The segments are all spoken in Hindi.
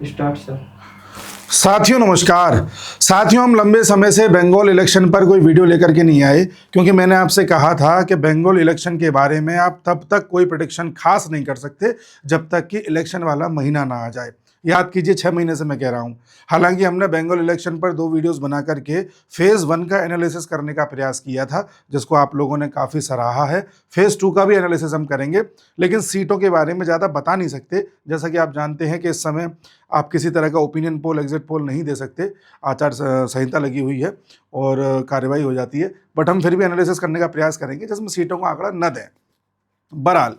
Start sir. साथियों नमस्कार। साथियों, हम लंबे समय से बंगाल इलेक्शन पर कोई वीडियो लेकर के नहीं आए, क्योंकि मैंने आपसे कहा था कि बंगाल इलेक्शन के बारे में आप तब तक कोई प्रेडिक्शन खास नहीं कर सकते जब तक कि इलेक्शन वाला महीना ना आ जाए। याद कीजिए, 6 महीने से मैं कह रहा हूं। हालांकि हमने बंगाल इलेक्शन पर 2 वीडियोस बना करके फेज़ 1 का एनालिसिस करने का प्रयास किया था, जिसको आप लोगों ने काफ़ी सराहा है। फेज़ 2 का भी एनालिसिस हम करेंगे, लेकिन सीटों के बारे में ज़्यादा बता नहीं सकते। जैसा कि आप जानते हैं कि इस समय आप किसी तरह का ओपिनियन पोल, एग्जिट पोल नहीं दे सकते। आचार संहिता लगी हुई है और कार्रवाई हो जाती है। बट हम फिर भी एनालिसिस करने का प्रयास करेंगे जिसमें सीटों का आंकड़ा न दें। बहरहाल,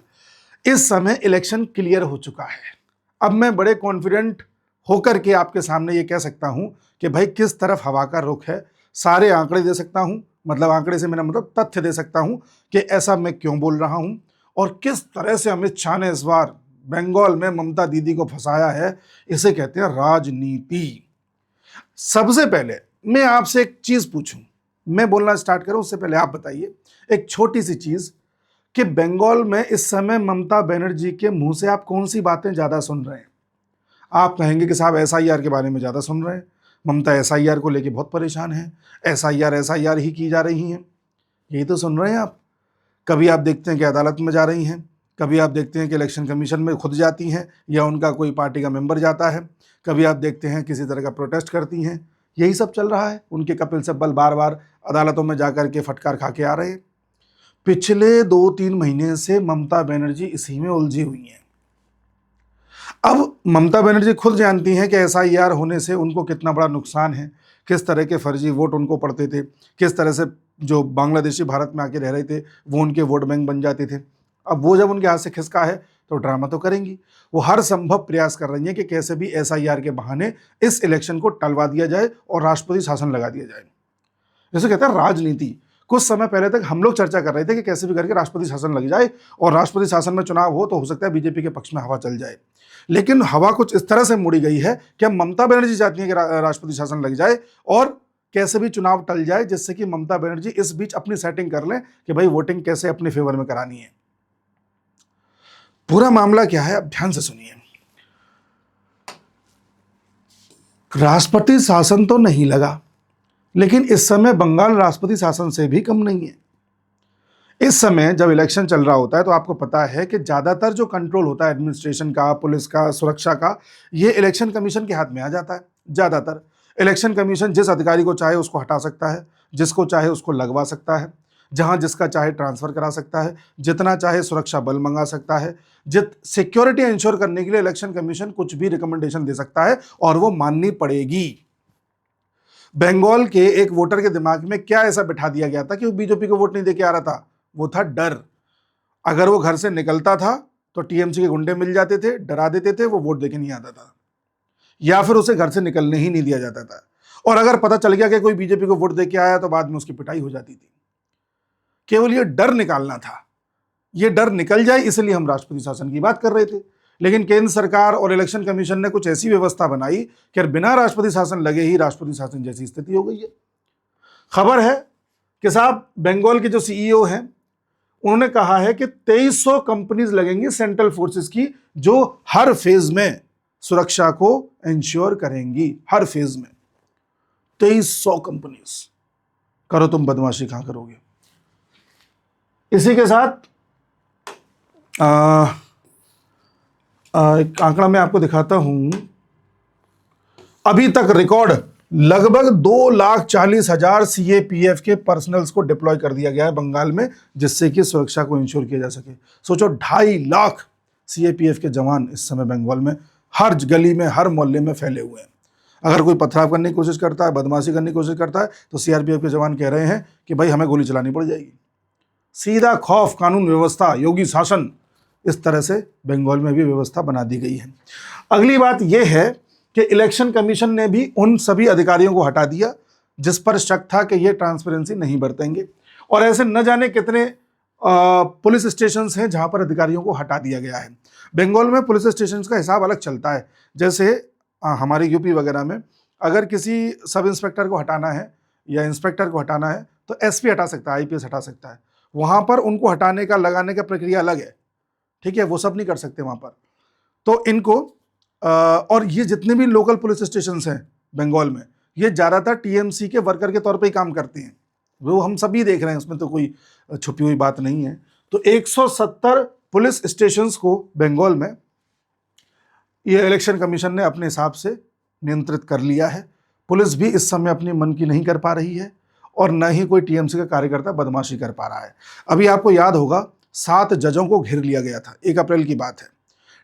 इस समय इलेक्शन क्लियर हो चुका है। अब मैं बड़े कॉन्फिडेंट होकर के आपके सामने ये कह सकता हूं कि भाई किस तरफ हवा का रुख है। सारे आंकड़े दे सकता हूं, मतलब आंकड़े से मेरा मतलब तथ्य दे सकता हूं कि ऐसा मैं क्यों बोल रहा हूं और किस तरह से अमित शाह ने इस बार बंगाल में ममता दीदी को फंसाया है। इसे कहते हैं राजनीति। सबसे पहले मैं आपसे एक चीज पूछूं, मैं बोलना स्टार्ट करूं उससे पहले आप बताइए एक छोटी सी चीज कि बंगाल में इस समय ममता बनर्जी के मुंह से आप कौन सी बातें ज्यादा सुन रहे हैं। आप कहेंगे कि साहब एसआईआर के बारे में ज्यादा सुन रहे हैं, ममता एसआईआर को लेके बहुत परेशान है, एसआईआर एसआईआर ही की जा रही हैं। यही तो सुन रहे हैं आप। कभी आप देखते हैं कि अदालत में जा रही हैं, कभी आप देखते हैं कि इलेक्शन कमीशन में खुद जाती हैं या उनका कोई पार्टी का मेंबर जाता है, कभी आप देखते हैं किसी तरह का प्रोटेस्ट करती हैं। यही सब चल रहा है। उनके कपिल सिब्बल बार बार अदालतों में जाकर के फटकार खा के आ रहे हैं। पिछले 2-3 महीने से ममता बनर्जी इसी में उलझी हुई हैं। अब ममता बनर्जी खुद जानती हैं कि एसआईआर होने से उनको कितना बड़ा नुकसान है, किस तरह के फर्जी वोट उनको पड़ते थे, किस तरह से जो बांग्लादेशी भारत में आके रह रहे थे वो उनके वोट बैंक बन जाते थे। अब वो जब उनके हाथ से खिसका है तो ड्रामा तो करेंगी। वो हर संभव प्रयास कर रही हैं कि कैसे भी एसआईआर के बहाने इस इलेक्शन को टलवा दिया जाए और राष्ट्रपति शासन लगा दिया जाए। जैसे कहते हैं राजनीति। कुछ समय पहले तक हम लोग चर्चा कर रहे थे कि कैसे भी करके राष्ट्रपति शासन लग जाए और राष्ट्रपति शासन में चुनाव हो तो हो सकता है बीजेपी के पक्ष में हवा चल जाए। लेकिन हवा कुछ इस तरह से मुड़ी गई है कि अब ममता बनर्जी चाहती है कि राष्ट्रपति शासन लग जाए और कैसे भी चुनाव टल जाए, जिससे कि ममता बनर्जी इस बीच अपनी सेटिंग कर लें कि भाई वोटिंग कैसे अपने फेवर में करानी है। पूरा मामला क्या है, अब ध्यान से सुनिए। राष्ट्रपति शासन तो नहीं लगा, लेकिन इस समय बंगाल राष्ट्रपति शासन से भी कम नहीं है। इस समय जब इलेक्शन चल रहा होता है तो आपको पता है कि ज्यादातर जो कंट्रोल होता है एडमिनिस्ट्रेशन का, पुलिस का, सुरक्षा का, ये इलेक्शन कमीशन के हाथ में आ जाता है। ज्यादातर इलेक्शन कमीशन जिस अधिकारी को चाहे उसको हटा सकता है, जिसको चाहे उसको लगवा सकता है, जहां जिसका चाहे ट्रांसफर करा सकता है, जितना चाहे सुरक्षा बल मंगा सकता है। जित सिक्योरिटी इंश्योर करने के लिए इलेक्शन कमीशन कुछ भी रिकमेंडेशन दे सकता है और वो माननी पड़ेगी। बंगाल के एक वोटर के दिमाग में क्या ऐसा बिठा दिया गया था कि वो बीजेपी को वोट नहीं देके आ रहा था? वो था डर। अगर वो घर से निकलता था तो टीएमसी के गुंडे मिल जाते थे, डरा देते थे, वो वोट देके नहीं आता था, या फिर उसे घर से निकलने ही नहीं दिया जाता था। और अगर पता चल गया कि कोई बीजेपी को वोट देके आया तो बाद में उसकी पिटाई हो जाती थी। केवल ये डर निकालना था। ये डर निकल जाए इसलिए हम राष्ट्रपति शासन की बात कर रहे थे। लेकिन केंद्र सरकार और इलेक्शन कमीशन ने कुछ ऐसी व्यवस्था बनाई कि बिना राष्ट्रपति शासन लगे ही राष्ट्रपति शासन जैसी स्थिति हो गई है। खबर है कि साहब बंगाल के जो सीईओ हैं उन्होंने कहा है कि 2300 कंपनीज लगेंगी सेंट्रल फोर्सेस की, जो हर फेज में सुरक्षा को इंश्योर करेंगी। हर फेज में 2300 कंपनीज। करो तुम बदमाशी कहां करोगे। इसी के साथ एक आंकड़ा मैं आपको दिखाता हूं। अभी तक रिकॉर्ड लगभग 2,40,000 सीएपीएफ के पर्सनल्स को डिप्लॉय कर दिया गया है बंगाल में, जिससे कि सुरक्षा को इंश्योर किया जा सके। सोचो 2.5 लाख सीएपीएफ के जवान इस समय बंगाल में हर गली में, हर मोहल्ले में फैले हुए हैं। अगर कोई पथराव करने की कोशिश करता है, बदमाशी करने की कोशिश करता है, तो सीआरपीएफ के जवान कह रहे हैं कि भाई हमें गोली चलानी पड़ जाएगी। सीधा खौफ, कानून व्यवस्था, योगी शासन, इस तरह से बंगाल में भी व्यवस्था बना दी गई है। अगली बात यह है कि इलेक्शन कमीशन ने भी उन सभी अधिकारियों को हटा दिया जिस पर शक था कि ये ट्रांसपेरेंसी नहीं बरतेंगे। और ऐसे न जाने कितने पुलिस स्टेशन हैं जहां पर अधिकारियों को हटा दिया गया है। बंगाल में पुलिस स्टेशन का हिसाब अलग चलता है। जैसे हमारे यूपी वगैरह में अगर किसी सब इंस्पेक्टर को हटाना है या इंस्पेक्टर को हटाना है तो एसपी हटा सकता है, आईपीएस हटा सकता है। वहां पर उनको हटाने का, लगाने का प्रक्रिया अलग है। ठीक है, वो सब नहीं कर सकते वहां पर। तो इनको और ये जितने भी लोकल पुलिस स्टेशन हैं बंगाल में, ये ज़्यादातर टीएमसी के वर्कर के तौर पे ही काम करते हैं। वो हम सभी देख रहे हैं, उसमें तो कोई छुपी हुई बात नहीं है। तो 170 पुलिस स्टेशंस को बंगाल में ये इलेक्शन कमीशन ने अपने हिसाब से नियंत्रित कर लिया है। पुलिस भी इस समय अपनी मन की नहीं कर पा रही है और न ही कोई टीएमसी का कार्यकर्ता बदमाशी कर पा रहा है। अभी आपको याद होगा 7 जजों को घेर लिया गया था, 1 अप्रैल की बात है।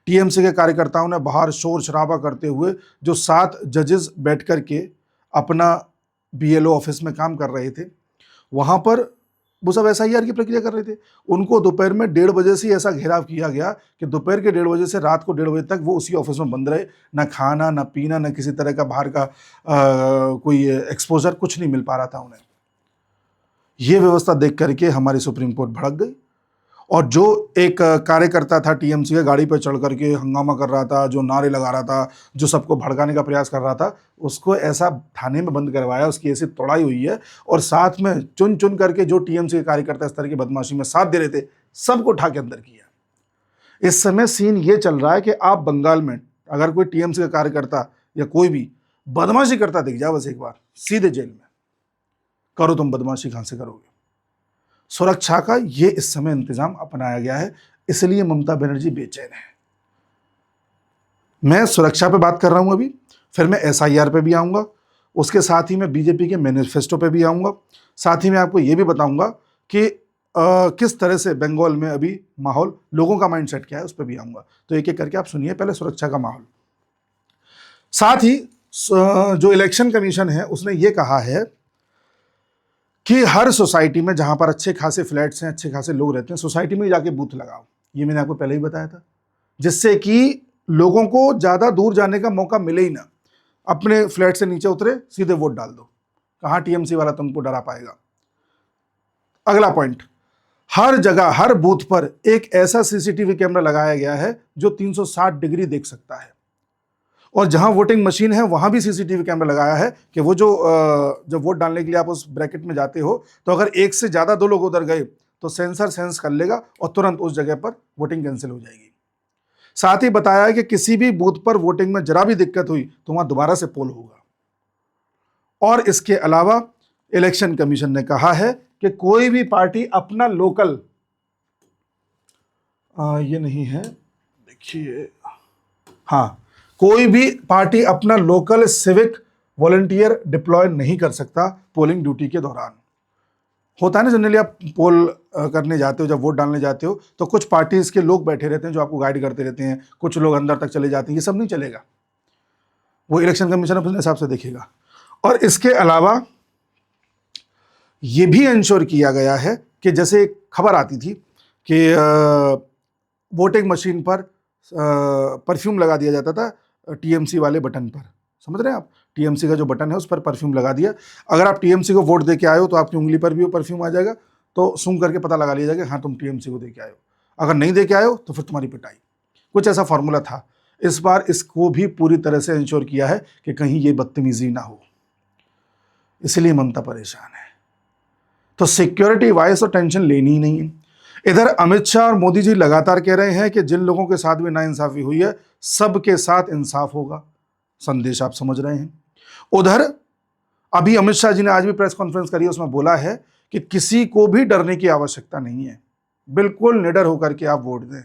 टीएमसी के कार्यकर्ताओं ने बाहर शोर शराबा करते हुए जो 7 जजेस बैठ कर के अपना बीएलओ ऑफिस में काम कर रहे थे, वहाँ पर वो सब एसआईआर की प्रक्रिया कर रहे थे। उनको दोपहर में 1:30 बजे से ऐसा घेराव किया गया कि दोपहर के 1:30 बजे से रात को 1:30 बजे तक वो उसी ऑफिस में बंद रहे। ना खाना, ना पीना, ना किसी तरह का बाहर का कोई एक्सपोजर, कुछ नहीं मिल पा रहा था उन्हें। ये व्यवस्था देख करके हमारी सुप्रीम कोर्ट भड़क गई और जो एक कार्यकर्ता था टीएमसी के, गाड़ी पर चढ़ करके हंगामा कर रहा था, जो नारे लगा रहा था, जो सबको भड़काने का प्रयास कर रहा था, उसको ऐसा थाने में बंद करवाया, उसकी ऐसी तोड़ाई हुई है। और साथ में चुन चुन करके जो टीएमसी के कार्यकर्ता इस तरह की बदमाशी में साथ दे रहे थे, सबको उठा के अंदर किया। इस समय सीन ये चल रहा है कि आप बंगाल में अगर कोई टीएमसी का कार्यकर्ता या कोई भी बदमाशी करता दिख जाए, बस एक बार सीधे जेल में। करो तुम बदमाशी, कहां से करोगे। सुरक्षा का ये इस समय इंतजाम अपनाया गया है, इसलिए ममता बनर्जी बेचैन है। मैं सुरक्षा पे बात कर रहा हूं अभी, फिर मैं एसआईआर पे भी आऊंगा, उसके साथ ही मैं बीजेपी के मैनिफेस्टो पे भी आऊंगा, साथ ही मैं आपको ये भी बताऊंगा कि किस तरह से बंगाल में अभी माहौल, लोगों का माइंडसेट क्या है, उस पर भी आऊंगा। तो एक एक करके आप सुनिए। पहले सुरक्षा का माहौल, साथ ही जो इलेक्शन कमीशन है उसने ये कहा है कि हर सोसाइटी में जहां पर अच्छे खासे फ्लैट्स हैं, अच्छे खासे लोग रहते हैं, सोसाइटी में जाके बूथ लगाओ। ये मैंने आपको पहले ही बताया था, जिससे कि लोगों को ज़्यादा दूर जाने का मौका मिले ही ना। अपने फ्लैट से नीचे उतरे, सीधे वोट डाल दो। कहाँ टीएमसी वाला तुमको डरा पाएगा। अगला पॉइंट, हर जगह हर बूथ पर एक ऐसा सीसीटीवी कैमरा लगाया गया है जो 360 डिग्री देख सकता है। और जहां वोटिंग मशीन है वहां भी सीसीटीवी कैमरा लगाया है कि वो जो जब वोट डालने के लिए आप उस ब्रैकेट में जाते हो, तो अगर एक से ज़्यादा 2 लोग उधर गए तो सेंसर सेंस कर लेगा और तुरंत उस जगह पर वोटिंग कैंसिल हो जाएगी। साथ ही बताया है कि किसी भी बूथ पर वोटिंग में जरा भी दिक्कत हुई तो वहां दोबारा से पोल होगा। और इसके अलावा इलेक्शन कमीशन ने कहा है कि कोई भी पार्टी अपना लोकल, ये नहीं है, देखिए, हाँ, कोई भी पार्टी अपना लोकल सिविक वॉलंटियर डिप्लॉय नहीं कर सकता पोलिंग ड्यूटी के दौरान। होता है ना, जनरली आप पोल करने जाते हो, जब वोट डालने जाते हो तो कुछ पार्टीज के लोग बैठे रहते हैं जो आपको गाइड करते रहते हैं, कुछ लोग अंदर तक चले जाते हैं। ये सब नहीं चलेगा, वो इलेक्शन कमीशन अपने हिसाब से देखेगा। और इसके अलावा ये भी इंश्योर किया गया है कि जैसे एक खबर आती थी कि वोटिंग मशीन पर परफ्यूम लगा दिया जाता था टीएमसी वाले बटन पर, समझ रहे हैं आप, टीएमसी का जो बटन है उस पर परफ्यूम लगा दिया। अगर आप टीएमसी को वोट दे के आए हो तो आपकी उंगली पर भी वो परफ्यूम आ जाएगा, तो सूंघ करके पता लगा लिया जाएगा हाँ तुम टीएमसी को दे के आए हो। अगर नहीं दे के आए हो तो फिर तुम्हारी पिटाई। कुछ ऐसा फॉर्मूला था। इस बार इसको भी पूरी तरह से इंश्योर किया है कि कहीं ये बदतमीजी ना हो, इसलिए ममता परेशान है। तो सिक्योरिटी वाइज तो टेंशन लेनी ही नहीं है। इधर अमित शाह और मोदी जी लगातार कह रहे हैं कि जिन लोगों के साथ भी नाइंसाफी हुई है सबके साथ इंसाफ होगा। संदेश आप समझ रहे हैं। उधर अभी अमित शाह जी ने आज भी प्रेस कॉन्फ्रेंस करी, उसमें बोला है कि किसी को भी डरने की आवश्यकता नहीं है, बिल्कुल निडर होकर के आप वोट दें।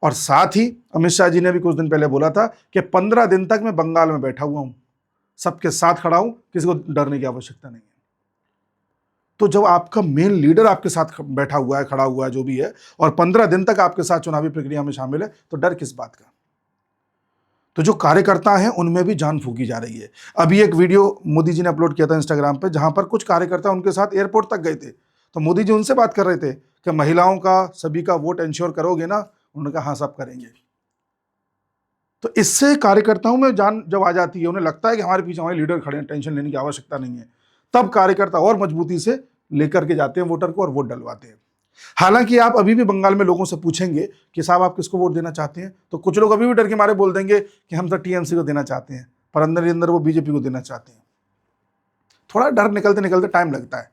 और साथ ही अमित शाह जी ने भी कुछ दिन पहले बोला था कि 15 दिन तक मैं बंगाल में बैठा हुआ हूं, सबके साथ खड़ा हूं, किसी को डरने की आवश्यकता नहीं है। तो जब आपका मेन लीडर आपके साथ बैठा हुआ है, खड़ा हुआ है, जो भी है, और 15 दिन तक आपके साथ चुनावी प्रक्रिया में शामिल है, तो डर किस बात का। तो जो कार्यकर्ता हैं उनमें भी जान फूकी जा रही है। अभी एक वीडियो मोदी जी ने अपलोड किया था इंस्टाग्राम पे, जहां पर कुछ कार्यकर्ता उनके साथ एयरपोर्ट तक गए थे, तो मोदी जी उनसे बात कर रहे थे कि महिलाओं का, सभी का वोट इंश्योर करोगे ना। उन्होंने कहा हाँ सब करेंगे। तो इससे कार्यकर्ताओं में जान जब आ जाती है, उन्हें लगता है कि हमारे पीछे हमारे लीडर खड़े हैं, टेंशन लेने की आवश्यकता नहीं है, तब कार्यकर्ता और मजबूती से लेकर के जाते हैं वोटर को और वोट डलवाते हैं। हालांकि आप अभी भी बंगाल में लोगों से पूछेंगे कि साहब आप किसको वोट देना चाहते हैं, तो कुछ लोग अभी भी डर के मारे बोल देंगे कि हम तो टीएमसी को देना चाहते हैं, पर अंदर ही अंदर वो बीजेपी को देना चाहते हैं। थोड़ा डर निकलते निकलते टाइम लगता है।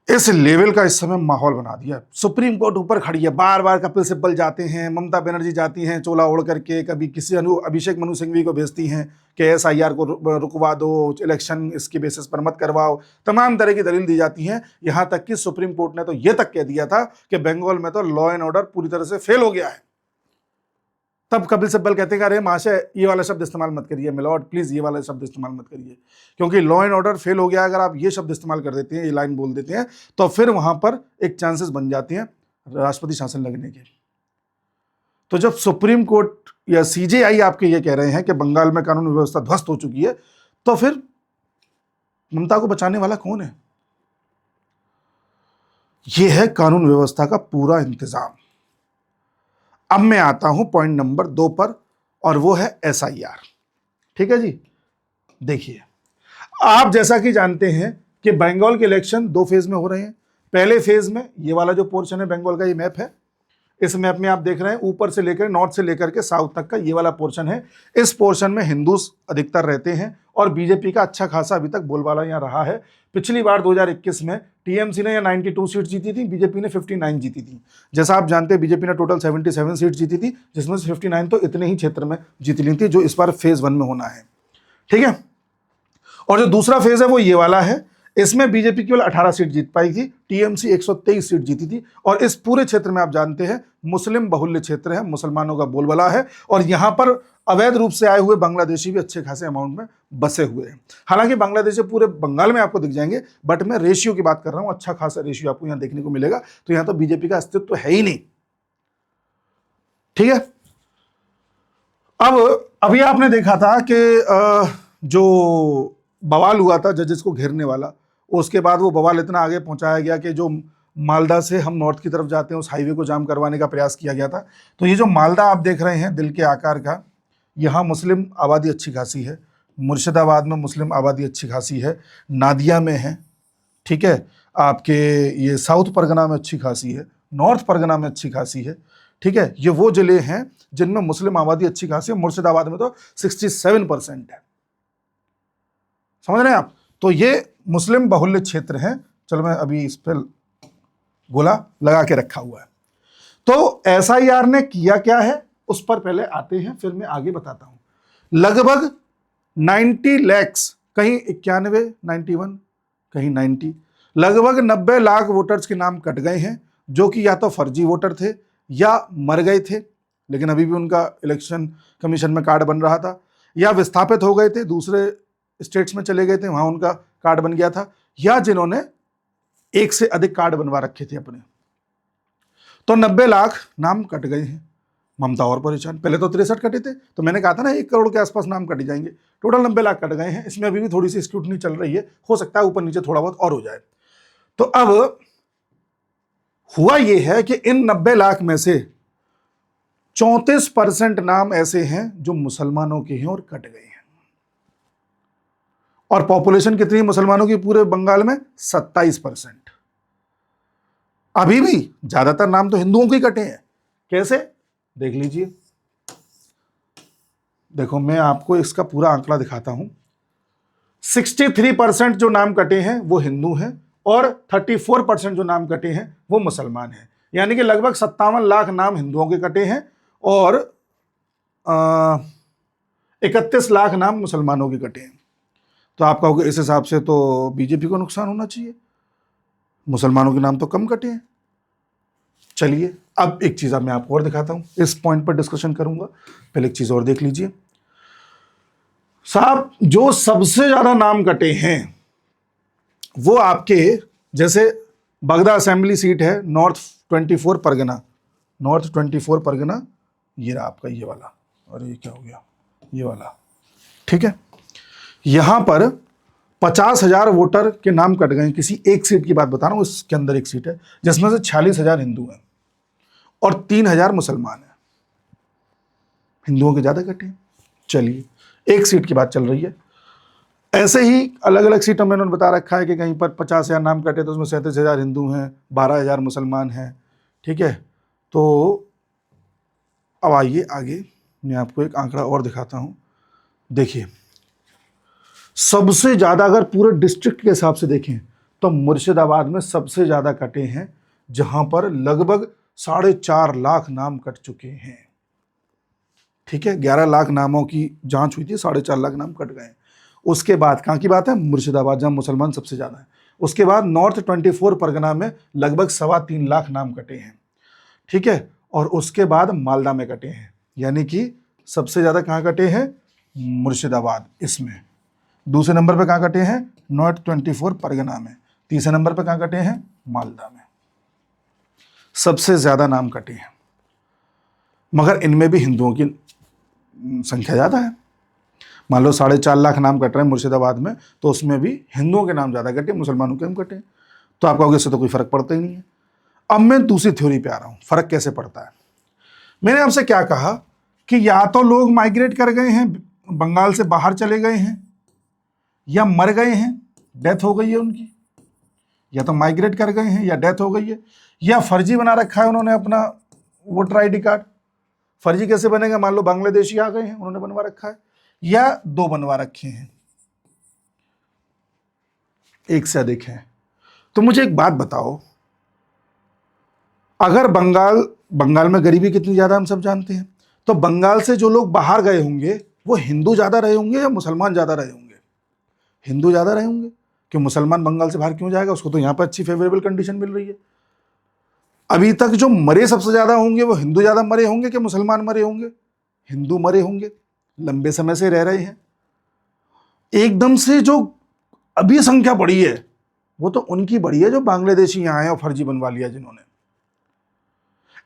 इस लेवल का इस समय माहौल बना दिया। सुप्रीम कोर्ट ऊपर खड़ी है, बार बार कपिल सिब्बल जाते हैं, ममता बनर्जी जाती हैं चोला ओढ़ करके, कभी किसी अभिषेक मनु सिंघवी को भेजती हैं कि एसआईआर को रुकवा दो, इलेक्शन इसके बेसिस पर मत करवाओ, तमाम तरह की दलील दी जाती हैं। यहां तक कि सुप्रीम कोर्ट ने तो यह तक कह दिया था कि बंगाल में तो लॉ एंड ऑर्डर पूरी तरह से फेल हो गया है। तब कपिल सिब्बल कहते हैं अरे महाशय ये वाला शब्द इस्तेमाल मत करिए, मिलॉर्ड प्लीज ये वाला शब्द इस्तेमाल मत करिए, क्योंकि लॉ एंड ऑर्डर फेल हो गया। अगर आप ये शब्द इस्तेमाल कर देते हैं, ये लाइन बोल देते हैं, तो फिर वहां पर एक चांसेस बन जाते हैं राष्ट्रपति शासन लगने के। तो जब सुप्रीम कोर्ट या सीजेआई आपके ये कह रहे हैं कि बंगाल में कानून व्यवस्था ध्वस्त हो चुकी है, तो फिर ममता को बचाने वाला कौन है? यह है कानून व्यवस्था का पूरा इंतजाम। अब मैं आता हूं पॉइंट नंबर 2 पर, और वो है एसआईआर। ठीक है जी, देखिए आप जैसा कि जानते हैं कि बंगाल के इलेक्शन 2 फेज में हो रहे हैं। पहले फेज में ये वाला जो पोर्शन है बंगाल का, ये मैप है, इस मैप में आप देख रहे हैं ऊपर से लेकर नॉर्थ से लेकर के साउथ तक का ये वाला पोर्शन है। इस पोर्शन में हिंदूज अधिकतर रहते हैं और बीजेपी का अच्छा खासा अभी तक बोलबाला यहां रहा है। पिछली बार 2021 में टीएमसी ने 92 सीट जीती थी, बीजेपी ने 59 जीती थी। जैसा आप जानते हैं बीजेपी ने टोटल 77 सीट जीती थी, जिसमें से 59 तो इतने ही क्षेत्र में जीत ली थी, जो इस बार फेज 1 में होना है। ठीक है, और जो दूसरा फेज है वो ये वाला है। इसमें बीजेपी केवल 18 सीट जीत पाई थी, टीएमसी 123 सीट जीती थी। और इस पूरे क्षेत्र में आप जानते हैं मुस्लिम बहुल्य क्षेत्र है, मुसलमानों का बोलबाला है, और यहां पर अवैध रूप से आए हुए बांग्लादेशी भी अच्छे खासे अमाउंट में बसे हुए हैं। हालांकि बांग्लादेशी पूरे बंगाल में आपको दिख जाएंगे, बट मैं रेशियो की बात कर रहा हूं, अच्छा खासा रेशियो आपको यहां देखने को मिलेगा। तो यहां तो बीजेपी का अस्तित्व है ही नहीं। ठीक है, अब अभी आपने देखा था कि जो बवाल हुआ था जजेस को घेरने वाला, उसके बाद वो बवाल इतना आगे पहुंचाया गया कि जो मालदा से हम नॉर्थ की तरफ जाते हैं उस हाईवे को जाम करवाने का प्रयास किया गया था। तो ये जो मालदा आप देख रहे हैं दिल के आकार का, यहाँ मुस्लिम आबादी अच्छी खासी है, मुर्शिदाबाद में मुस्लिम आबादी अच्छी खासी है, नादिया में है, ठीक है, आपके ये साउथ परगना में अच्छी खासी है, नॉर्थ परगना में अच्छी खासी है। ठीक है, ये वो जिले हैं जिनमें मुस्लिम आबादी अच्छी खासी है। मुर्शिदाबाद में तो 67% है, समझ रहे हैं आप? तो ये मुस्लिम बहुल्य क्षेत्र हैं। चलो मैं अभी इस पर गोला लगा के रखा हुआ है। तो एसआईआर ने किया क्या है उस पर पहले आते हैं, फिर मैं आगे बताता हूं। लगभग 90 लाख, कहीं 91, 91, कहीं 90, लगभग 90 लाख वोटर्स के नाम कट गए हैं, जो कि या तो फर्जी वोटर थे या मर गए थे, लेकिन अभी भी उनका इलेक्शन कमीशन में कार्ड बन रहा था, या विस्थापित हो गए थे, दूसरे स्टेट्स में चले गए थे, वहां उनका कार्ड बन गया था, या जिन्होंने एक से अधिक कार्ड बनवा रखे थे अपने। तो 90 लाख नाम कट गए हैं। ममता और परेशान, पहले तो 63 कटे थे, तो मैंने कहा था ना 1 करोड़ के आसपास नाम कट जाएंगे, टोटल 90 लाख कट गए हैं। इसमें अभी भी थोड़ी सी स्क्रूटनी चल रही है, हो सकता है ऊपर नीचे थोड़ा बहुत और हो जाए। तो अब हुआ यह है कि इन 90 लाख में से 34% नाम ऐसे हैं जो मुसलमानों के हैं और कट गए हैं। और पॉपुलेशन कितनी मुसलमानों की पूरे बंगाल में? 27%। अभी भी ज्यादातर नाम तो हिंदुओं के कटे हैं। कैसे? देख लीजिए, देखो मैं आपको इसका पूरा आंकड़ा दिखाता हूं। 63% जो नाम कटे हैं वो हिंदू हैं, और 34% जो नाम कटे हैं वो मुसलमान हैं। यानी कि लगभग 57 लाख नाम हिंदुओं के कटे हैं और 31 लाख नाम मुसलमानों के कटे हैं। तो आप कहोगे इस हिसाब से तो बीजेपी को नुकसान होना चाहिए, मुसलमानों के नाम तो कम कटे हैं। चलिए अब एक चीज मैं आपको और दिखाता हूं, इस पॉइंट पर डिस्कशन करूंगा। पहले एक चीज और देख लीजिए साहब, जो सबसे ज्यादा नाम कटे हैं वो आपके, जैसे बगदा असेंबली सीट है नॉर्थ 24 परगना, नॉर्थ 24 परगना, ये रहा आपका ये वाला, और ये क्या हो गया, ये वाला। ठीक है, यहां पर 50,000 वोटर के नाम कट गए। किसी एक सीट की बात बता रहा हूं, इसके अंदर एक सीट है जिसमें से 46,000 हिंदू हैं और 3,000 मुसलमान हैं। हिंदुओं के ज्यादा कटे हैं। चलिए एक सीट की बात चल रही है, ऐसे ही अलग अलग सीटों में उन्होंने बता रखा है कि कहीं पर 50,000 नाम कटे तो उसमें 37,000 हिंदू हैं, 12,000 मुसलमान हैं। ठीक है, तो अब आइए आगे, मैं आपको एक आंकड़ा और दिखाता हूं। देखिए सबसे ज्यादा अगर पूरे डिस्ट्रिक्ट के हिसाब से देखें तो मुर्शिदाबाद में सबसे ज़्यादा कटे हैं, जहां पर लगभग 4.5 लाख नाम कट चुके हैं। ठीक है, 11 लाख नामों की जांच हुई थी, 4.5 लाख नाम कट गए। उसके बाद कहाँ की बात है? मुर्शिदाबाद, जहां मुसलमान सबसे ज़्यादा है। उसके बाद नॉर्थ 24 परगना में लगभग 3.25 लाख नाम कटे हैं। ठीक है, और उसके बाद मालदा में कटे हैं, यानी कि सबसे ज़्यादा कहाँ कटे हैं? मुर्शिदाबाद। इसमें दूसरे नंबर पे कहाँ कटे हैं? नॉर्थ 24 परगना में। तीसरे नंबर पे कहाँ कटे हैं? मालदा में। सबसे ज़्यादा नाम कटे हैं, मगर इनमें भी हिंदुओं की संख्या ज़्यादा है। मान लो 4.5 लाख नाम कट रहे हैं मुर्शिदाबाद में, तो उसमें भी हिंदुओं के नाम ज़्यादा कटे, मुसलमानों के कम कटे। तो आप कहोगे इससे तो कोई फर्क पड़ता ही नहीं है। अब मैं दूसरी थ्योरी पे आ रहा हूँ, फर्क कैसे पड़ता है। मैंने आपसे क्या कहा कि या तो लोग माइग्रेट कर गए हैं, बंगाल से बाहर चले गए हैं, या मर गए हैं, डेथ हो गई है उनकी, या तो माइग्रेट कर गए हैं या डेथ हो गई है, या फर्जी बना रखा है उन्होंने अपना वोटर ID कार्ड। फर्जी कैसे बनेगा? मान लो बांग्लादेशी आ गए हैं, उन्होंने बनवा रखा है, या 2 बनवा रखे हैं, एक से अधिक हैं। तो मुझे एक बात बताओ, अगर बंगाल में गरीबी कितनी ज्यादा हम सब जानते हैं, तो बंगाल से जो लोग बाहर गए होंगे वो हिंदू ज्यादा रहे होंगे या मुसलमान ज्यादा रहे होंगे? हिंदू ज्यादा रहे होंगे। कि मुसलमान बंगाल से बाहर क्यों जाएगा? उसको तो यहां पर अच्छी फेवरेबल कंडीशन मिल रही है। अभी तक जो मरे सबसे ज्यादा होंगे वो हिंदू ज्यादा मरे होंगे कि मुसलमान मरे होंगे? हिंदू मरे होंगे, लंबे समय से रह रहे हैं। एकदम से जो अभी संख्या बढ़ी है वो तो उनकी बढ़ी है जो बांग्लादेशी यहां आए और फर्जी बनवा लिया जिन्होंने।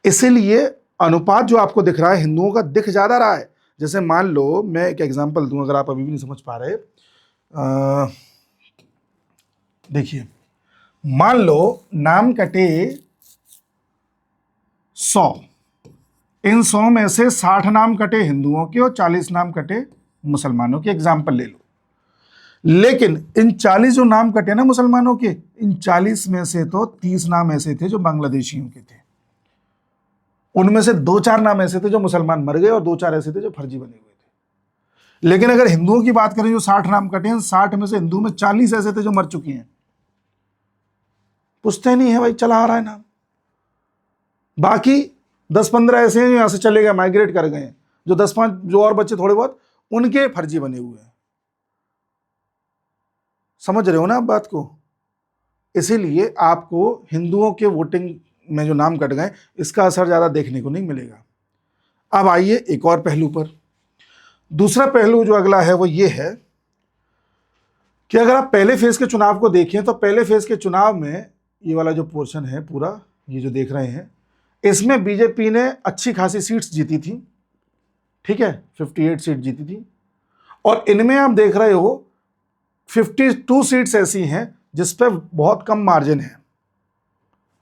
इसीलिए अनुपात जो आपको दिख रहा है हिंदुओं का दिख ज्यादा रहा है। जैसे मान लो मैं एक एग्जांपल दूं, अगर आप अभी भी नहीं समझ पा रहे, देखिए, मान लो नाम कटे 100, इन 100 में से 60 नाम कटे हिंदुओं के और 40 नाम कटे मुसलमानों के, एग्जाम्पल ले लो। लेकिन इन 40 जो नाम कटे ना मुसलमानों के, इन 40 में से तो 30 नाम ऐसे थे जो बांग्लादेशियों के थे, उनमें से 2-4 नाम ऐसे थे जो मुसलमान मर गए और 2-4 ऐसे थे जो फर्जी बने हुए थे। लेकिन अगर हिंदुओं की बात करें, जो 60 नाम कटे हैं, 60 में से हिंदू में 40 ऐसे थे जो मर चुके हैं, पूछते नहीं है भाई, चला आ रहा है नाम। बाकी 10-15 ऐसे हैं जो यहां से चले गए, माइग्रेट कर गए, जो 10-5 जो और बच्चे थोड़े बहुत, उनके फर्जी बने हुए हैं। समझ रहे हो ना आप बात को? इसीलिए आपको हिंदुओं के वोटिंग में जो नाम कट गए इसका असर ज्यादा देखने को नहीं मिलेगा। अब आइए एक और पहलू पर। दूसरा पहलू जो अगला है वो ये है कि अगर आप पहले फेज के चुनाव को देखें तो पहले फेज के चुनाव में ये वाला जो पोर्शन है पूरा, ये जो देख रहे हैं, इसमें बीजेपी ने अच्छी खासी सीट्स जीती थी। ठीक है, 58 सीट जीती थी। और इनमें आप देख रहे हो 52 सीट्स ऐसी हैं जिस पर बहुत कम मार्जिन है,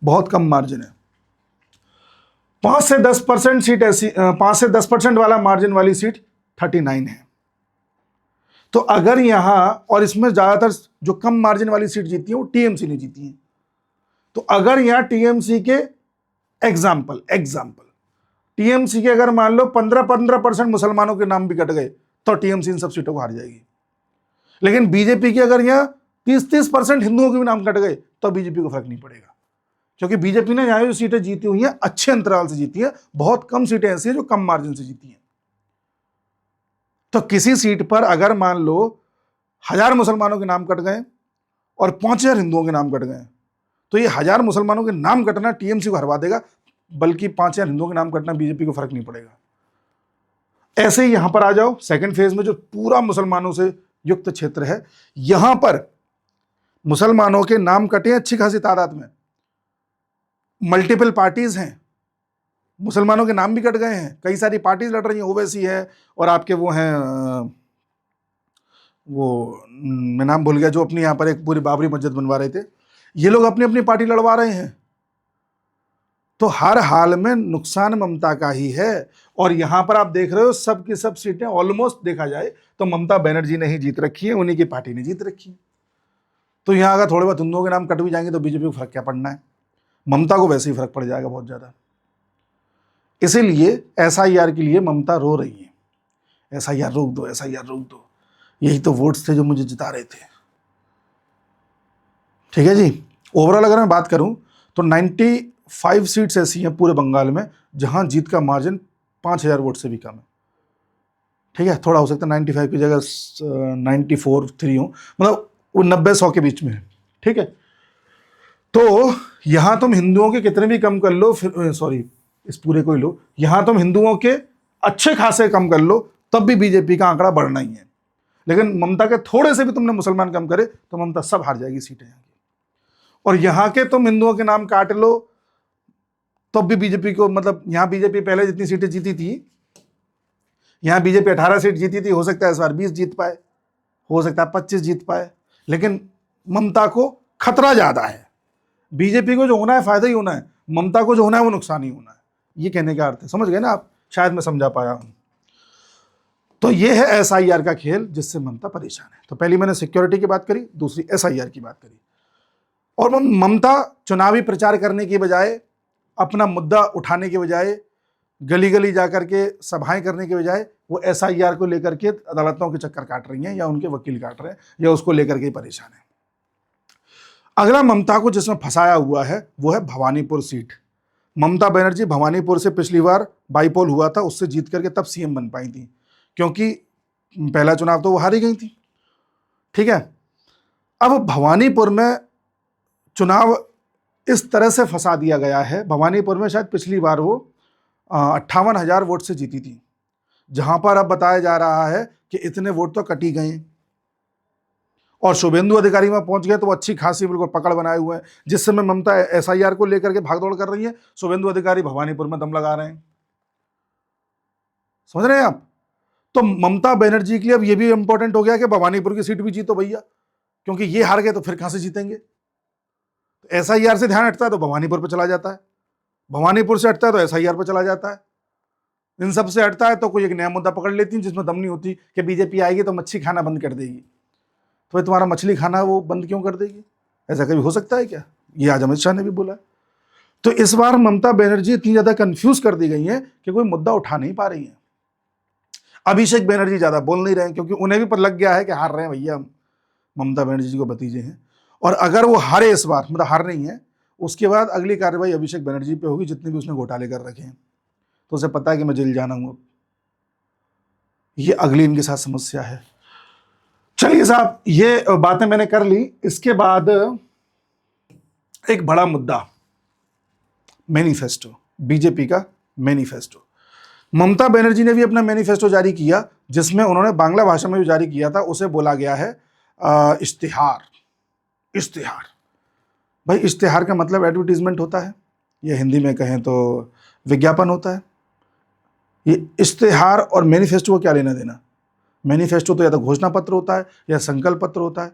बहुत कम मार्जिन है। 5 से 10% सीट ऐसी, 5 से 10% वाला मार्जिन वाली सीट 39 है। तो अगर यहां, और इसमें ज्यादातर जो कम मार्जिन वाली सीट जीती है वो टीएमसी ने जीती है। तो अगर यहां टीएमसी के एग्जाम्पल टीएमसी के अगर मान लो 15% मुसलमानों के नाम भी कट गए तो टीएमसी इन सब सीटों को हार जाएगी। लेकिन बीजेपी के अगर यहां 30% हिंदुओं के भी नाम कट गए तो बीजेपी को फर्क नहीं पड़ेगा, क्योंकि बीजेपी ने यहां जो सीटें जीती हुई हैं अच्छे अंतराल से जीती है, बहुत कम सीटें ऐसी हैं जो कम मार्जिन से जीती हैं। तो किसी सीट पर अगर मान लो 1000 मुसलमानों के नाम कट गए और 5000 हिंदुओं के नाम कट गए, तो ये 1000 मुसलमानों के नाम कटना टीएमसी को हरवा देगा, बल्कि 5000 हिंदुओं के नाम कटना बीजेपी को फर्क नहीं पड़ेगा। ऐसे ही यहां पर आ जाओ सेकंड फेज में, जो पूरा मुसलमानों से युक्त क्षेत्र है, यहां पर मुसलमानों के नाम कटे अच्छी खासी तादाद में, मल्टीपल पार्टीज हैं, मुसलमानों के नाम भी कट गए हैं, कई सारी पार्टीज लड़ रही हैं, ओवैसी है और आपके वो हैं, वो मैं नाम भूल गया, जो अपनी यहां पर एक पूरी बाबरी मस्जिद बनवा रहे थे, ये लोग अपनी अपनी पार्टी लड़वा रहे हैं। तो हर हाल में नुकसान ममता का ही है। और यहां पर आप देख रहे हो सब की सब सीटें ऑलमोस्ट देखा जाए तो ममता बनर्जी ने ही जीत रखी है, उन्हीं की पार्टी ने जीत रखी है। तो यहां अगर थोड़े बहुत हिंदुओं के नाम कट भी जाएंगे तो बीजेपी को फर्क क्या पड़ना है, ममता को वैसे ही फर्क पड़ जाएगा बहुत ज्यादा। इसीलिए एसआईआर के लिए ममता रो रही है, एसआईआर रोक दो, एसआईआर रोक दो। यही तो वोट्स थे जो मुझे जिता रहे थे। ठीक है जी। ओवरऑल अगर मैं बात करूं तो 95 सीट्स ऐसी हैं पूरे बंगाल में जहां जीत का मार्जिन 5,000 वोट से भी कम है। ठीक है, थोड़ा हो सकता है 95 की जगह 94 3 हो, मतलब वो 90-100 के बीच में है। ठीक है, तो यहां तुम हिंदुओं के कितने भी कम कर लो, फिर सॉरी इस पूरे को ही लो, यहां तुम हिंदुओं के अच्छे खासे कम कर लो तब भी बीजेपी का आंकड़ा बढ़ना ही है। लेकिन ममता के थोड़े से भी तुमने मुसलमान कम करे तो ममता सब हार जाएगी सीटें यहाँ की। और यहां के तुम हिंदुओं के नाम काट लो तब भी बीजेपी को, मतलब यहां बीजेपी पहले जितनी सीटें जीती थी, यहां बीजेपी 18 सीट जीती थी, हो सकता है इस बार 20 जीत पाए, हो सकता है 25 जीत पाए, लेकिन ममता को खतरा ज्यादा है। बीजेपी को जो होना है फायदा ही होना है, ममता को जो होना है वो नुकसान ही होना है। ये कहने का अर्थ है, समझ गए ना आप? शायद मैं समझा पाया हूं। तो ये है एसआईआर का खेल जिससे ममता परेशान है। तो पहली मैंने सिक्योरिटी की बात करी, दूसरी एसआईआर की बात करी। और ममता चुनावी प्रचार करने की बजाय, अपना मुद्दा उठाने के बजाय, गली गली जाकर के सभाएं करने के बजाय वो एसआईआर को लेकर के अदालतों के चक्कर काट रही हैं, या उनके वकील काट रहे हैं, या उसको लेकर के परेशान है। अगला ममता को जिसमें फंसाया हुआ है वो है भवानीपुर सीट। ममता बनर्जी भवानीपुर से पिछली बार बाईपोल हुआ था, उससे जीत करके तब सीएम बन पाई थी, क्योंकि पहला चुनाव तो वो हारी गई थी। ठीक है, अब भवानीपुर में चुनाव इस तरह से फंसा दिया गया है। भवानीपुर में शायद पिछली बार वो 58,000 वोट से जीती थी, जहां पर अब बताया जा रहा है कि इतने वोट तो कट ही गए, और शुभेंदु अधिकारी में पहुंच गए तो वो अच्छी खासी बिल्कुल पकड़ बनाए हुए हैं। जिस समय ममता एसआईआर को लेकर के भागदौड़ कर रही है, शुभेंदु अधिकारी भवानीपुर में दम लगा रहे हैं। समझ रहे हैं आप? तो ममता बनर्जी के लिए अब ये भी इंपॉर्टेंट हो गया कि भवानीपुर की सीट भी जीतो भैया, क्योंकि ये हार गए तो फिर कहां से जीतेंगे। एसआईआर से ध्यान हटता है तो भवानीपुर पर चला जाता है, भवानीपुर से हटता है तो एसआईआर पर चला जाता है, इन सब से हटता है तो कोई एक नया मुद्दा पकड़ लेती है जिसमें दम नहीं होती कि बीजेपी आएगी तो मच्छी खाना बंद कर देगी। तो भाई तुम्हारा मछली खाना वो बंद क्यों कर देगी? ऐसा कभी हो सकता है क्या? ये आज अमित शाह ने भी बोला। तो इस बार ममता बनर्जी इतनी ज्यादा कंफ्यूज कर दी गई है कि कोई मुद्दा उठा नहीं पा रही है। अभिषेक बनर्जी ज्यादा बोल नहीं रहे हैं, क्योंकि उन्हें भी पता लग गया है कि हार रहे हैं भैया, ममता बनर्जी जी को भतीजे हैं, और अगर वो हारे इस बार, मतलब हार नहीं है, उसके बाद अगली कार्रवाई अभिषेक बनर्जी पे होगी, जितने भी उसने घोटाले कर रखे हैं। तो उसे पता है कि मैं जेल जाना हूं। ये अगली इनके साथ समस्या है। चलिए साहब, ये बातें मैंने कर ली। इसके बाद एक बड़ा मुद्दा, मैनिफेस्टो, बीजेपी का मैनिफेस्टो। ममता बनर्जी ने भी अपना मैनिफेस्टो जारी किया, जिसमें उन्होंने बांग्ला भाषा में भी जारी किया था। उसे बोला गया है इश्तिहार। इश्तिहार भाई, इश्तिहार का मतलब एडवर्टीजमेंट होता है, या हिंदी में कहें तो विज्ञापन होता है। ये इश्तिहार और मैनिफेस्टो को क्या लेना देना? मैनिफेस्टो तो या तो घोषणा पत्र होता है या संकल्प पत्र होता है।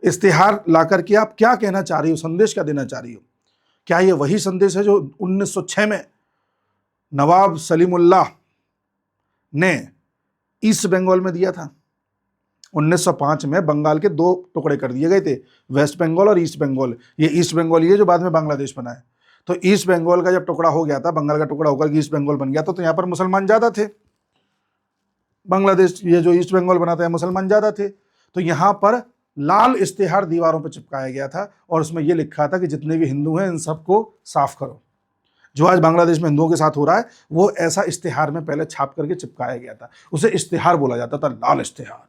इश्तिहार ला करके आप क्या कहना चाह रही हो, संदेश क्या देना चाह रही हो? क्या ये वही संदेश है जो 1906 में नवाब सलीमुल्लाह ने ईस्ट बंगाल में दिया था? 1905 में बंगाल के दो टुकड़े कर दिए गए थे, वेस्ट बंगाल और ईस्ट बंगाल। ये ईस्ट बंगाल ये जो बाद में बांग्लादेश बना है। तो ईस्ट बंगाल का जब टुकड़ा हो गया था, बंगाल का टुकड़ा होकर ईस्ट बंगाल बन गया था, तो यहाँ पर मुसलमान ज्यादा थे। बांग्लादेश ये जो ईस्ट बंगाल बना था, मुसलमान ज्यादा थे। तो यहाँ पर लाल इश्तिहार दीवारों पर चिपकाया गया था, और उसमें यह लिखा था कि जितने भी हिंदू हैं इन सबको साफ करो। जो आज बांग्लादेश में हिंदुओं के साथ हो रहा है, वो ऐसा इश्तिहार में पहले छाप करके चिपकाया गया था। उसे इश्तिहार बोला जाता था, लाल इश्तिहार।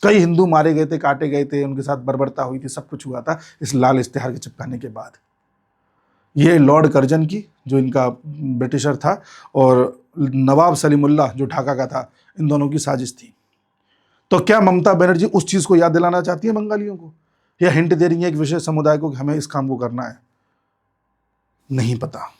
कई हिंदू मारे गए थे, काटे गए थे, उनके साथ बर्बरता हुई थी, सब कुछ हुआ था इस लाल इश्तिहार के चिपकाने के बाद। ये लॉर्ड कर्जन की, जो इनका ब्रिटिशर था, और नवाब सलीमुल्लाह जो ढाका का था, इन दोनों की साजिश थी। तो क्या ममता बनर्जी उस चीज को याद दिलाना चाहती है बंगालियों को, या हिंट दे रही है एक विशेष समुदाय को कि हमें इस काम को करना है? नहीं पता।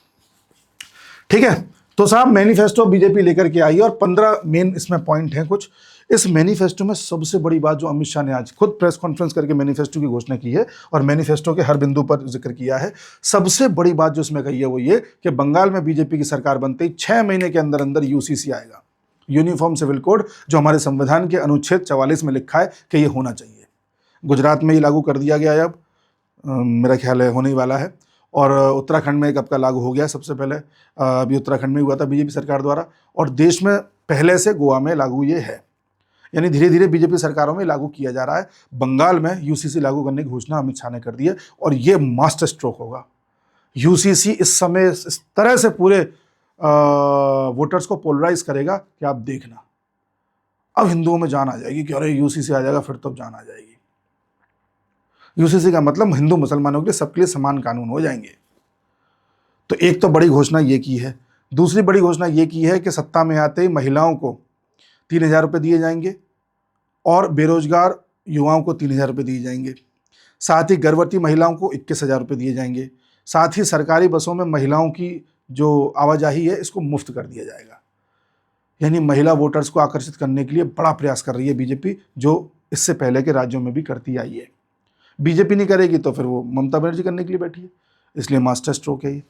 ठीक है, तो साहब मैनिफेस्टो बीजेपी लेकर के आई, और 15 मेन इसमें पॉइंट हैं कुछ। इस मैनिफेस्टो में सबसे बड़ी बात जो अमित शाह ने आज खुद प्रेस कॉन्फ्रेंस करके मैनिफेस्टो की घोषणा की है, और मैनिफेस्टो के हर बिंदु पर जिक्र किया है, सबसे बड़ी बात जो इसमें कही है वो ये कि बंगाल में बीजेपी की सरकार बनते ही 6 महीने के अंदर अंदर यूसीसी आएगा, यूनिफॉर्म सिविल कोड, जो हमारे संविधान के अनुच्छेद 44 में लिखा है कि ये होना चाहिए। गुजरात में ये लागू कर दिया गया है, अब मेरा ख्याल है होने ही वाला है, और उत्तराखंड में कब का लागू हो गया सबसे पहले, अभी उत्तराखंड में हुआ था बीजेपी सरकार द्वारा, और देश में पहले से गोवा में लागू ये है। यानी धीरे धीरे बीजेपी सरकारों में लागू किया जा रहा है। बंगाल में यूसीसी लागू करने की घोषणा अमित शाह ने कर दी है और ये मास्टर स्ट्रोक होगा। यूसीसी इस समय इस तरह से पूरे वोटर्स को पोलराइज करेगा कि आप देखना, अब हिंदुओं में जान आ जाएगी कि अरे यूसीसी आ जाएगा, फिर तो जान आ जाएगी। यूसीसी का मतलब हिंदू मुसलमानों के लिए सबके लिए समान कानून हो जाएंगे। तो एक तो बड़ी घोषणा ये की है। दूसरी बड़ी घोषणा ये की है कि सत्ता में आते ही महिलाओं को 3,000 रुपये दिए जाएंगे और बेरोजगार युवाओं को 3,000 रुपये दिए जाएंगे। साथ ही गर्भवती महिलाओं को 21,000 रुपये दिए जाएंगे। साथ ही सरकारी बसों में महिलाओं की जो आवाजाही है इसको मुफ्त कर दिया जाएगा। यानी महिला वोटर्स को आकर्षित करने के लिए बड़ा प्रयास कर रही है बीजेपी, जो इससे पहले के राज्यों में भी करती आई है। बीजेपी नहीं करेगी तो फिर वो ममता बनर्जी करने के लिए बैठी है, इसलिए मास्टर स्ट्रोक है ये।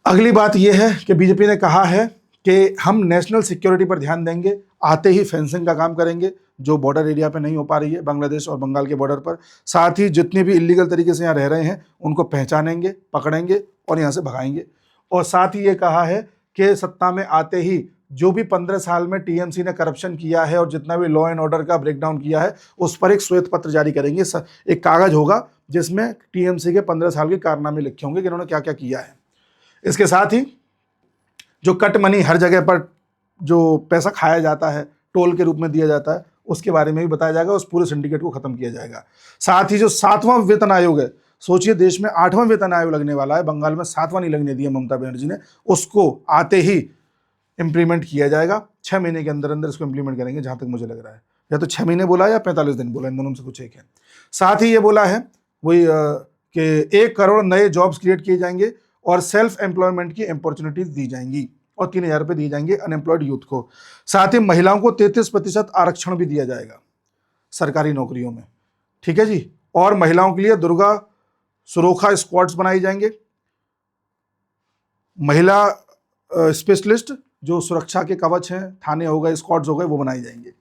अगली बात यह है कि बीजेपी ने कहा है कि हम नेशनल सिक्योरिटी पर ध्यान देंगे, आते ही फेंसिंग का काम करेंगे जो बॉर्डर एरिया पे नहीं हो पा रही है, बांग्लादेश और बंगाल के बॉर्डर पर। साथ ही जितने भी इलीगल तरीके से यहाँ रह रहे हैं उनको पहचानेंगे, पकड़ेंगे और यहाँ से भगाएंगे। और साथ ही ये कहा है कि सत्ता में आते ही जो भी 15 साल में टीएमसी ने करप्शन किया है और जितना भी लॉ एंड ऑर्डर का ब्रेकडाउन किया है उस पर एक श्वेत पत्र जारी करेंगे। एक कागज होगा जिसमें टीएमसी के 15 साल के कारनामे लिखे होंगे कि इन्होंने क्या क्या किया है। इसके साथ ही जो कट मनी हर जगह पर जो पैसा खाया जाता है, टोल के रूप में दिया जाता है, उसके बारे में भी बताया जाएगा। उस पूरे सिंडिकेट को खत्म किया जाएगा। साथ ही जो 7वां वेतन आयोग है, सोचिए देश में 8वां वेतन आयोग लगने वाला है, बंगाल में 7वां नहीं लगने दिया ममता बनर्जी ने, उसको आते ही इंप्लीमेंट किया जाएगा। 6 महीने के अंदर अंदर इसको इंप्लीमेंट करेंगे, जहां तक मुझे लग रहा है। या तो 6 महीने बोला या 45 दिन बोला, इन दोनों में से कुछ एक है। साथ ही ये बोला है वही कि 1 करोड़ नए जॉब्स क्रिएट किए जाएंगे और सेल्फ एम्प्लॉयमेंट की अपॉर्चुनिटीज दी जाएंगी और 3,000 रुपये दिए जाएंगे अनएम्प्लॉयड यूथ को। साथ ही महिलाओं को 33% आरक्षण भी दिया जाएगा सरकारी नौकरियों में, ठीक है जी। और महिलाओं के लिए दुर्गा सुरक्षा स्क्वाड्स बनाए जाएंगे। महिला स्पेशलिस्ट जो सुरक्षा के कवच हैं, थाने हो गए, स्क्वाड्स हो गए, वो बनाए जाएंगे,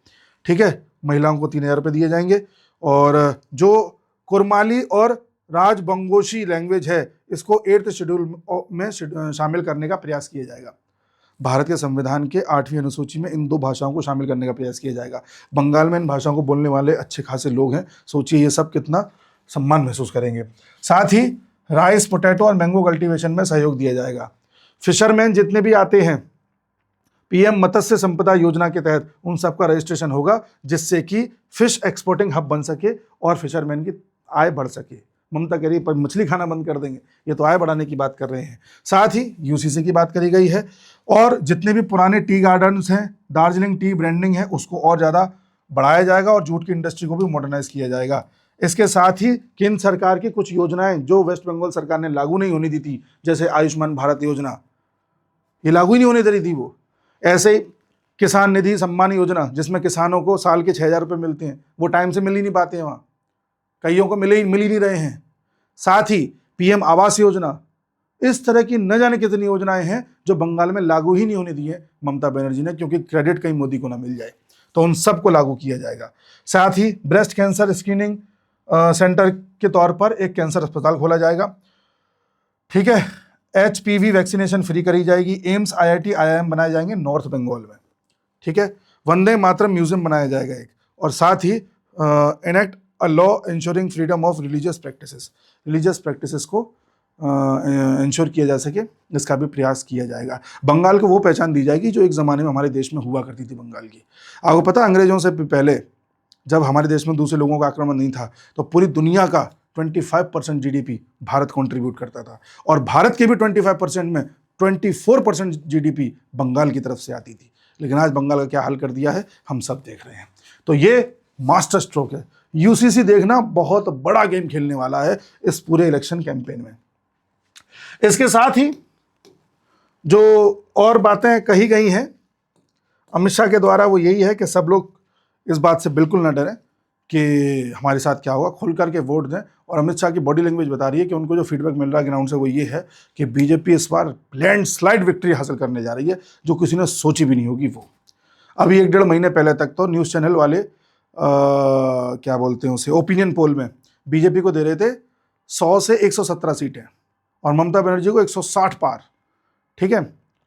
ठीक है। महिलाओं को 3,000 रुपये दिए जाएंगे। और जो कुरमाली और राजबंगोशी लैंग्वेज है इसको 8th शेड्यूल में शामिल करने का प्रयास किया जाएगा। भारत के संविधान के 8वीं अनुसूची में इन 2 भाषाओं को शामिल करने का प्रयास किया जाएगा। बंगाल में इन भाषाओं को बोलने वाले अच्छे खासे लोग हैं, सोचिए ये सब कितना सम्मान महसूस करेंगे। साथ ही राइस, पोटैटो और मैंगो कल्टीवेशन में सहयोग दिया जाएगा। फिशरमैन जितने भी आते हैं पीएम मत्स्य संपदा योजना के तहत उन सबका रजिस्ट्रेशन होगा, जिससे कि फिश एक्सपोर्टिंग हब बन सके और फिशरमैन की आय बढ़ सके। ममता कह रही है पर मछली खाना बंद कर देंगे, ये तो आय बढ़ाने की बात कर रहे हैं। साथ ही यूसीसी की बात करी गई है और जितने भी पुराने टी गार्डन्स हैं, दार्जिलिंग टी ब्रांडिंग है, उसको और ज़्यादा बढ़ाया जाएगा और जूट की इंडस्ट्री को भी मॉडर्नाइज किया जाएगा। इसके साथ ही केंद्र सरकार की कुछ योजनाएं जो वेस्ट बंगाल सरकार ने लागू नहीं होने दी थी, जैसे आयुष्मान भारत योजना, ये लागू ही नहीं होने दे रही थी वो। ऐसे ही किसान निधि सम्मान योजना जिसमें किसानों को साल के 6,000 रुपये मिलते हैं, वो टाइम से मिल ही नहीं पाते हैं, वहाँ कईयों को मिल ही नहीं रहे हैं। साथ ही पीएम आवास योजना, इस तरह की न जाने कितनी योजनाएं हैं जो बंगाल में लागू ही नहीं होने दी है ममता बनर्जी ने, क्योंकि क्रेडिट कहीं मोदी को ना मिल जाए, तो उन सबको लागू किया जाएगा। साथ ही ब्रेस्ट कैंसर स्क्रीनिंग सेंटर के तौर पर एक कैंसर अस्पताल खोला जाएगा, ठीक है। HPV वैक्सीनेशन फ्री करी जाएगी। एम्स, IIT, IIM बनाए जाएंगे नॉर्थ बंगाल में, ठीक है। वंदे मातरम म्यूजियम बनाया जाएगा एक। और साथ ही enact a law insuring freedom of religious practices को इंश्योर किया जा सके, इसका भी प्रयास किया जाएगा। बंगाल को वो पहचान दी जाएगी जो एक ज़माने में हमारे देश में हुआ करती थी बंगाल की। आपको पता, अंग्रेजों से पहले जब हमारे देश में दूसरे लोगों का आक्रमण नहीं था तो पूरी दुनिया का 25% GDP भारत कंट्रीब्यूट करता था, और भारत के भी 25% में 24% GDP बंगाल की तरफ से आती थी। लेकिन आज बंगाल का क्या हाल कर दिया है हम सब देख रहे हैं। तो ये मास्टर स्ट्रोक है। यूसीसी देखना बहुत बड़ा गेम खेलने वाला है इस पूरे इलेक्शन कैंपेन में। इसके साथ ही जो और बातें कही गई हैं अमित शाह के द्वारा, वो यही है कि सब लोग इस बात से बिल्कुल ना डरें कि हमारे साथ क्या होगा, खुल करके वोट दें। और अमित शाह की बॉडी लैंग्वेज बता रही है कि उनको जो फीडबैक मिल रहा है ग्राउंड से वो ये है कि बीजेपी इस बार लैंडस्लाइड विक्ट्री हासिल करने जा रही है, जो किसी ने सोची भी नहीं होगी। वो अभी 1-1.5 महीने पहले तक तो न्यूज़ चैनल वाले क्या बोलते हैं उसे, ओपिनियन पोल में बीजेपी को दे रहे थे 100 से 117 सीटें और ममता बनर्जी को 160 पार, ठीक है।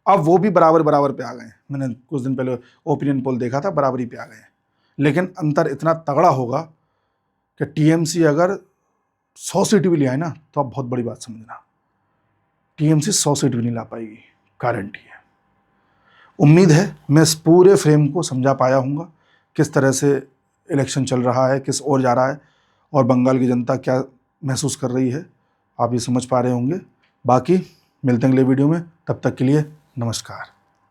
अब वो भी बराबर पे आ गए। मैंने कुछ दिन पहले ओपिनियन पोल देखा था, बराबरी पे आ गए। लेकिन अंतर इतना तगड़ा होगा कि टीएमसी अगर 100 सीट भी ले आए ना तो आप बहुत बड़ी बात समझना, टीएमसी 100 सीट भी नहीं ला पाएगी, गारंटी है। उम्मीद है मैं इस पूरे फ्रेम को समझा पाया हूँगा, किस तरह से इलेक्शन चल रहा है, किस ओर जा रहा है और बंगाल की जनता क्या महसूस कर रही है, आप ये समझ पा रहे होंगे। बाकी मिलते हैं अगले वीडियो में, तब तक के लिए नमस्कार।